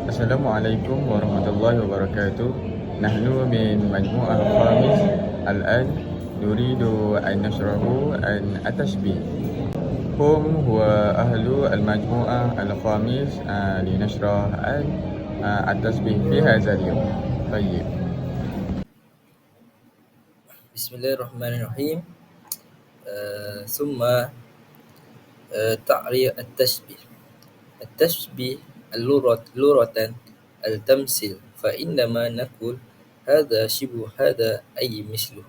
Assalamualaikum warahmatullahi wabarakatuh. Nahnu min majmu'ah khamis. Al-an nuridu an nashrahu an at-tashbih. Hum huwa ahlu al-majmu'ah al-khamis linashrah an at-tashbih fi hadha al-yawm. Tayyib. Bismillahirrahmanirrahim. ثم تعريف التشبيه. التشبيه لغة التمثيل، فإنما نقول هذا شبه هذا أي مثله.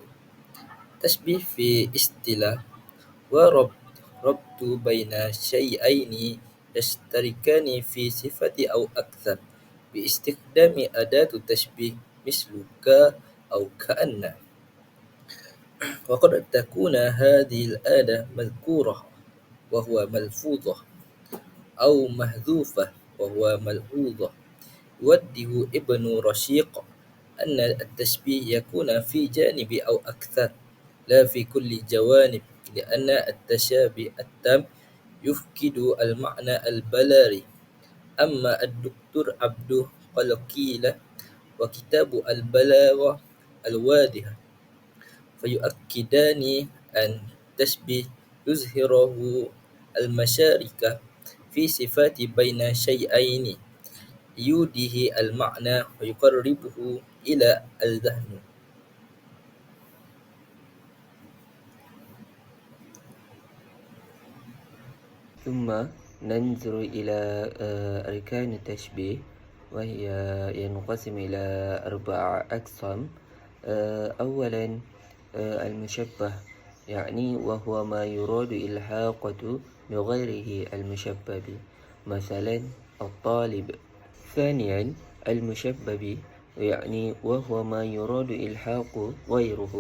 تشبيه في اصطلاح وربط بين شيئين يشتركان في صفة أو أكثر باستخدام أداة التشبيه مثل ك أو كأن. وقد تكون هذه الأداة مذكورة وهو ملفوظة، أو محذوفة وهو ملحوظة. يوضح ابن رشيق أن التشبيه يكون في جانب أو أكثر، لا في كل جوانب، لأن التشابه التام يفقد المعنى البلاري. أما الدكتور عبده قيل وكتاب البلاغة الواضحة فيؤكدان أن التشبيه يظهره المشاركة في صفات بين شيئين، يوضح المعنى ويقربه إلى الذهن. ثم ننظر إلى أركان التشبيه، وهي ينقسم إلى 4 أقسام. أولا المشبه، يعني وهو ما يراد إلحاقه بغيره المشبه به، مثلا الطالب. ثانيا المشبه به، يعني وهو ما يراد إلحاق غيره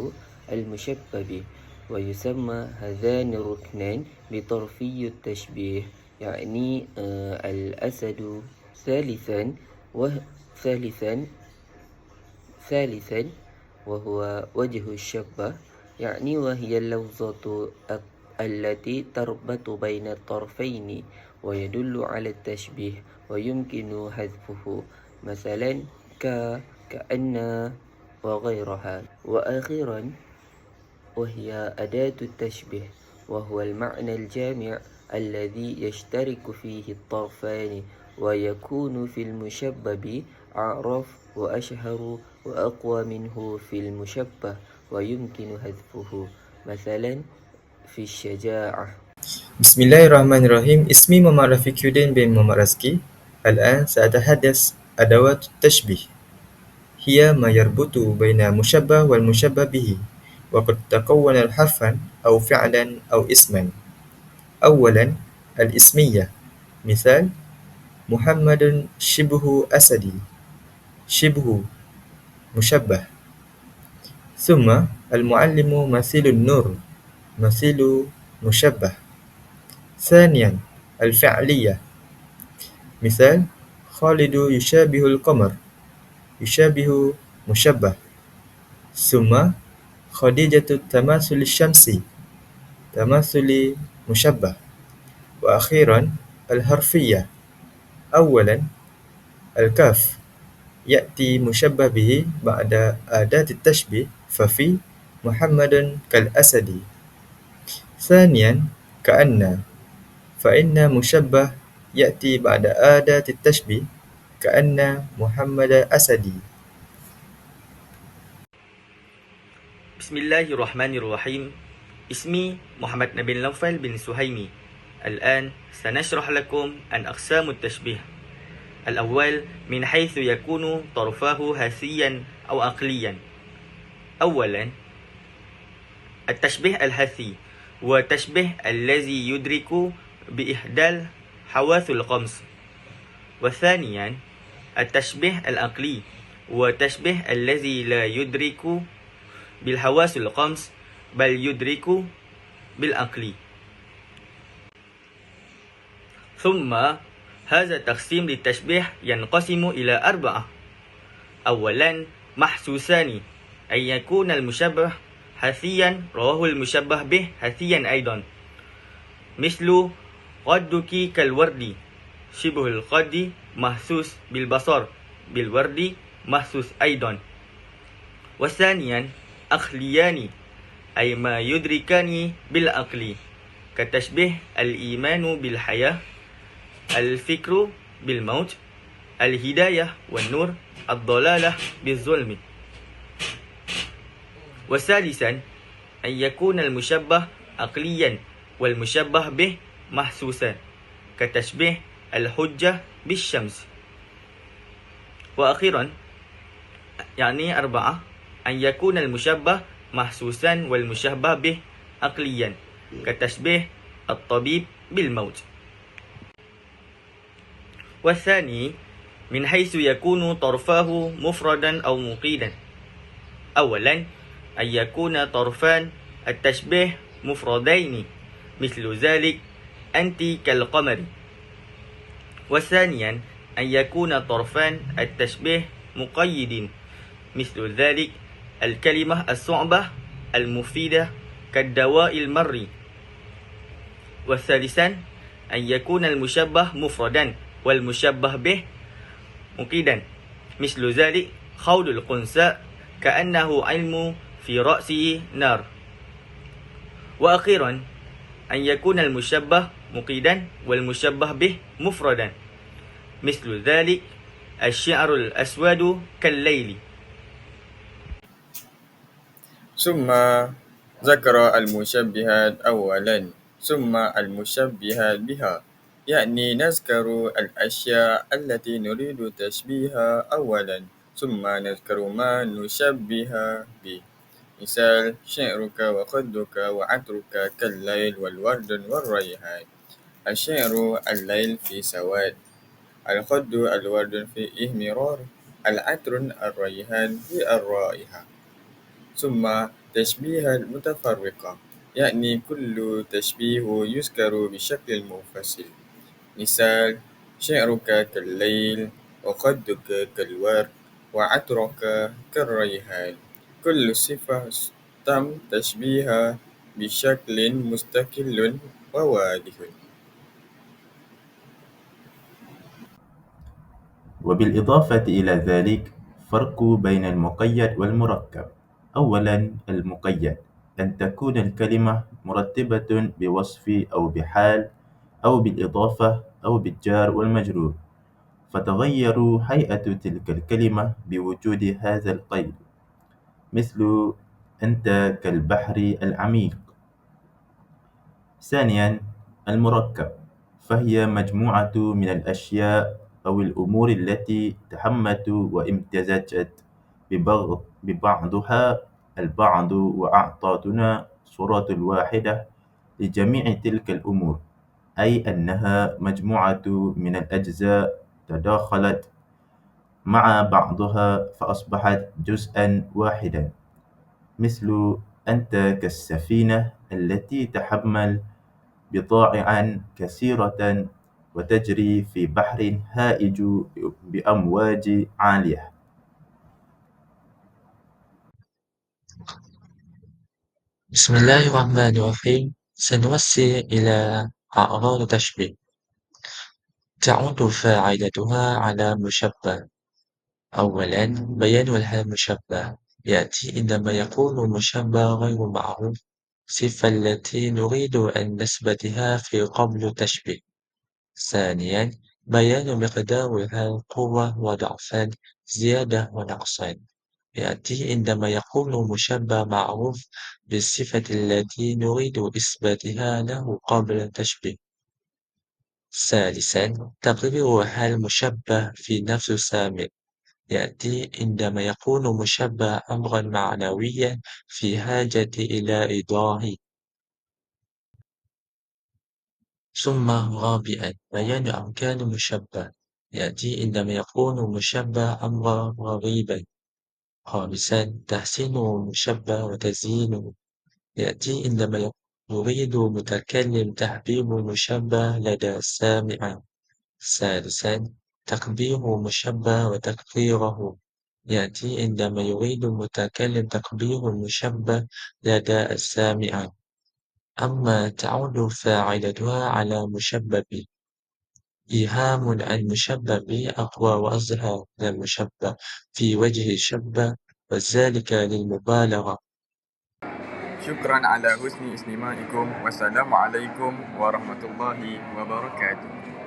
المشبه به، ويسمى هذان الركنان بطرفي التشبيه، يعني الأسد. ثالثا وهو وجه الشبه، يعني وهي اللفظة التي تربط بين الطرفين ويدل على التشبيه ويمكن حذفه، مثلا كأن وغيرها. وأخيرا وهي أداة التشبيه، وهو المعنى الجامع الذي يشترك فيه الطرفان، ويكون في المشبه أعرف وأشهر وأقوى منه في المشبه، ويمكن حذفه، مثلا في الشجاعة. Bismillahirrahmanirrahim. اسمي محمد رفيق الدين بن محمد رزقي. الآن سأتحدث أدوات التشبيه. هي ما يربط بين المشبه والمشبه به، وقد تكون حرفا أو فعلا أو اسما. أولا الاسمية، مثال محمد شبه أسدي، شبه مشبه. ثم المعلم مثيل النور، مثيل مشبه. ثانيا الفعلية، مثال خالد يشابه القمر، يشابه مشبه. ثم خديجة تماثل الشمس، تماثل مشبه. وأخيرا الحرفية. أولا الكاف يأتي مشبه به بعد أداة التشبيه، ففي محمد كالأسد. ثانيا كأن، فإن مشبه يأتي بعد أداة التشبيه، كأن محمد أسدي. Bismillahirrahmanirrahim. اسمي محمد نبيل نوفل بن سهيمي. الآن سنشرح لكم عن أقسام التشبيه. الأول من حيث يكون طرفاه هثيا أو عقليا. أولا التشبيه الهثي، وتشبيه الذي يدرك بإحدى الحواس الخمس. وثانيا التشبيه العقلي، وتشبيه الذي لا يدرك بالحواس الخمس بل يدرك بالعقل. ثم هذا التقسيم للتشبيه ينقسم إلى 4. أولا محسوسان، أن يكون المشبه هثيا رواه المشبه به هثيا أيضا، مثل قدك كالورد، شبه القد محسوس بالبصر بالورد محسوس أيضا. وثانيا أخليان أي ما يدركان بالعقل كتشبه الإيمان بالحياة، الفكر بالموت، الهداية والنور، الضلالة بالظلم. وثالثا أن يكون المشبه عقليا والمشبه به محسوسا كتشبه الحجة بالشمس. وأخيرا يعني أربعة أن يكون المشبه محسوسا والمشبه به عقليا كتشبه الطبيب بالموت. والثاني من حيث يكون طرفاه مفردا أو مقيدا. أولا أن يكون طرفان التشبيه مفردين مثل ذلك أنت كالقمر. وثانيا أن يكون طرفان التشبيه مقيد مثل ذلك الكلمة الصعبة المفيدة كالدواء المر. وثالثا أن يكون المشبه مفردا والمشبه به مقيدا مثل ذلك خول القنصاء كأنه علم في رأسه نار. وأخيرا أن يكون المشبه مقيدا والمشبه به مفردا مثل ذلك الشعر الأسود كالليل. ثم ذكر المشبهات أولا ثم المشبهات بها، يعني نذكر الأشياء التي نريد تشبيهها أولا ثم نذكر ما نشبه به. مثال شعرك وخدك وعطرك كالليل والورد والريحان. الشعر الليل في سواد، الخد الورد في إهمرار، العطر الريحان في الرائحة. ثم تشبيه المتفرقة، يعني كل تشبيه يذكر بشكل منفصل. مثال شعرك كالليل وخدك كالورد وعطرك كالريحان. كل صفة تم تشبيهها بشكل مستقل وواضح. وبالإضافة إلى ذلك فرق بين المقيد والمركب. أولا المقيد أن تكون الكلمة مرتبة بوصف أو بحال أو بالإضافة أو بالجار والمجرور، فتغير هيئة تلك الكلمة بوجود هذا القيد، مثل أنت كالبحر العميق. ثانيا المركب فهي مجموعة من الأشياء أو الأمور التي تحمت وامتزجت ببعضها البعض وأعطتنا صورة واحدة لجميع تلك الأمور، أي أنها مجموعة من الأجزاء تداخلت مع بعضها فأصبحت جزءا واحدا، مثل أنت كالسفينة التي تحمل بضائع كثيرة وتجري في بحر هائج بأمواج عالية. بسم الله الرحمن الرحيم. سنوسع إلى أعراض التشبيه. تعود فاعلتها على مشبه. أولا بيان المشبه يأتي عندما يكون المشبه غير معروف الصفة التي نريد أن نثبتها في قبل التشبيه. ثانيا بيان مقدارها قوة وضعفا زيادة ونقصان يأتي عندما يكون المشبه معروف بالصفة التي نريد إثباتها له قبل التشبيه. ثالثا تقرير هل المشبه في نفس سامٍ يأتي عندما يكون مشبه أمرا معنويا في حاجة إلى إيضاح. ثم رابعا بيان أركان المشبه يأتي عندما يكون المشبه أمرا غريبا. خامسا تحسين المشبه وتزيينه يأتي عندما يريد المتكلم تحبيب المشبه لدى السامع. سادسا تقبيح المشبه وتكفيره يأتي عندما يريد المتكلم تقبيح المشبه لدى السامع. أما تعود فاعلتها على مشبه إيهام المشبه به أقوى وأظهر من المشبه في وجه الشبه، وذلك للمبالغة. شكرا على حسن استماعكم، والسلام عليكم ورحمة الله وبركاته.